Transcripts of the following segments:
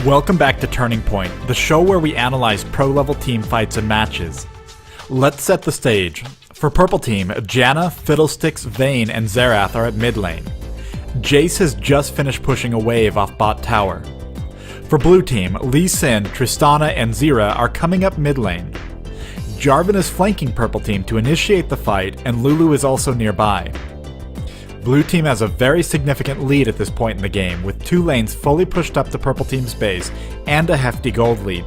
Welcome back to Turning Point, the show where we analyze pro-level team fights and matches. Let's set the stage. For Purple Team, Janna, Fiddlesticks, Vayne, and Xerath are at mid lane. Jace has just finished pushing a wave off bot tower. For Blue Team, Lee Sin, Tristana, and Zira are coming up mid lane. Jarvan is flanking Purple Team to initiate the fight, and Lulu is also nearby. Blue Team has a very significant lead at this point in the game, with two lanes fully pushed up to Purple Team's base and a hefty gold lead.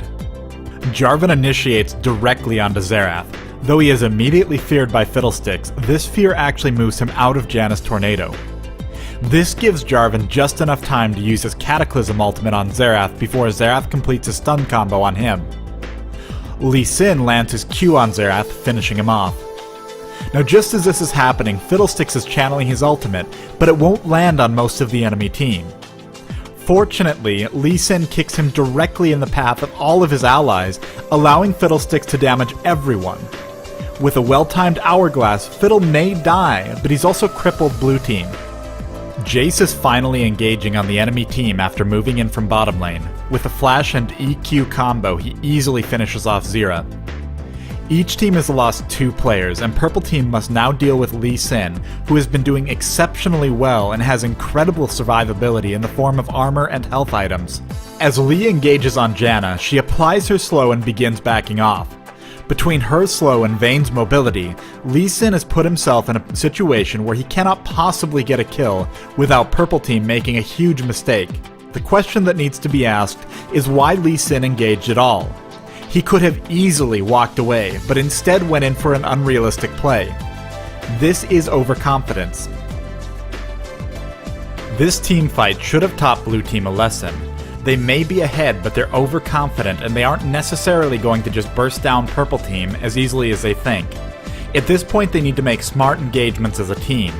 Jarvan initiates directly onto Xerath. Though he is immediately feared by Fiddlesticks, this fear actually moves him out of Janna's tornado. This gives Jarvan just enough time to use his Cataclysm ultimate on Xerath before Xerath completes a stun combo on him. Lee Sin lands his Q on Xerath, finishing him off. Now just as this is happening, Fiddlesticks is channeling his ultimate, but it won't land on most of the enemy team. Fortunately, Lee Sin kicks him directly in the path of all of his allies, allowing Fiddlesticks to damage everyone. With a well-timed hourglass, Fiddle may die, but he's also crippled Blue Team. Jace is finally engaging on the enemy team after moving in from bottom lane. With a flash and EQ combo, he easily finishes off Zira. Each team has lost 2 players, and Purple Team must now deal with Lee Sin, who has been doing exceptionally well and has incredible survivability in the form of armor and health items. As Lee engages on Janna, she applies her slow and begins backing off. Between her slow and Vayne's mobility, Lee Sin has put himself in a situation where he cannot possibly get a kill without Purple Team making a huge mistake. The question that needs to be asked is why Lee Sin engaged at all. He could have easily walked away, but instead went in for an unrealistic play. This is overconfidence. This team fight should have taught Blue Team a lesson. They may be ahead, but they're overconfident and they aren't necessarily going to just burst down Purple Team as easily as they think. At this point they need to make smart engagements as a team.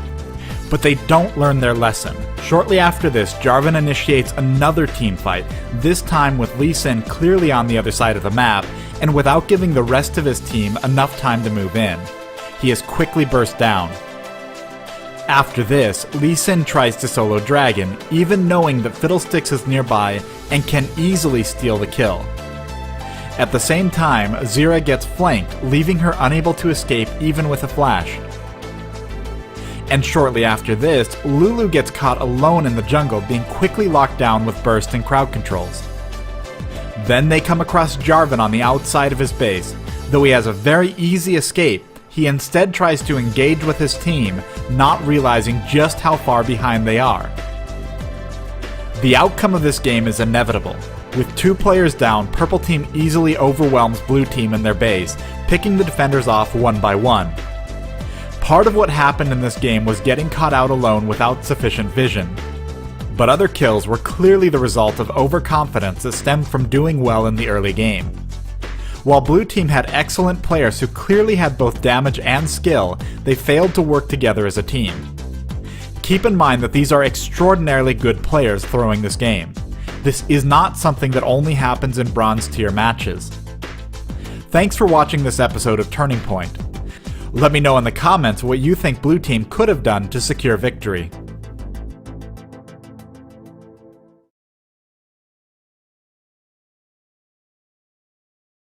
But they don't learn their lesson. Shortly after this, Jarvan initiates another team fight, this time with Lee Sin clearly on the other side of the map, and without giving the rest of his team enough time to move in. He is quickly burst down. After this, Lee Sin tries to solo Dragon, even knowing that Fiddlesticks is nearby and can easily steal the kill. At the same time, Zira gets flanked, leaving her unable to escape even with a flash. And shortly after this, Lulu gets caught alone in the jungle, being quickly locked down with burst and crowd controls. Then they come across Jarvan on the outside of his base. Though he has a very easy escape, he instead tries to engage with his team, not realizing just how far behind they are. The outcome of this game is inevitable. With 2 players down, Purple Team easily overwhelms Blue Team in their base, picking the defenders off one by one. Part of what happened in this game was getting caught out alone without sufficient vision. But other kills were clearly the result of overconfidence that stemmed from doing well in the early game. While Blue Team had excellent players who clearly had both damage and skill, they failed to work together as a team. Keep in mind that these are extraordinarily good players throwing this game. This is not something that only happens in bronze tier matches. Thanks for watching this episode of Turning Point. Let me know in the comments what you think Blue Team could have done to secure victory.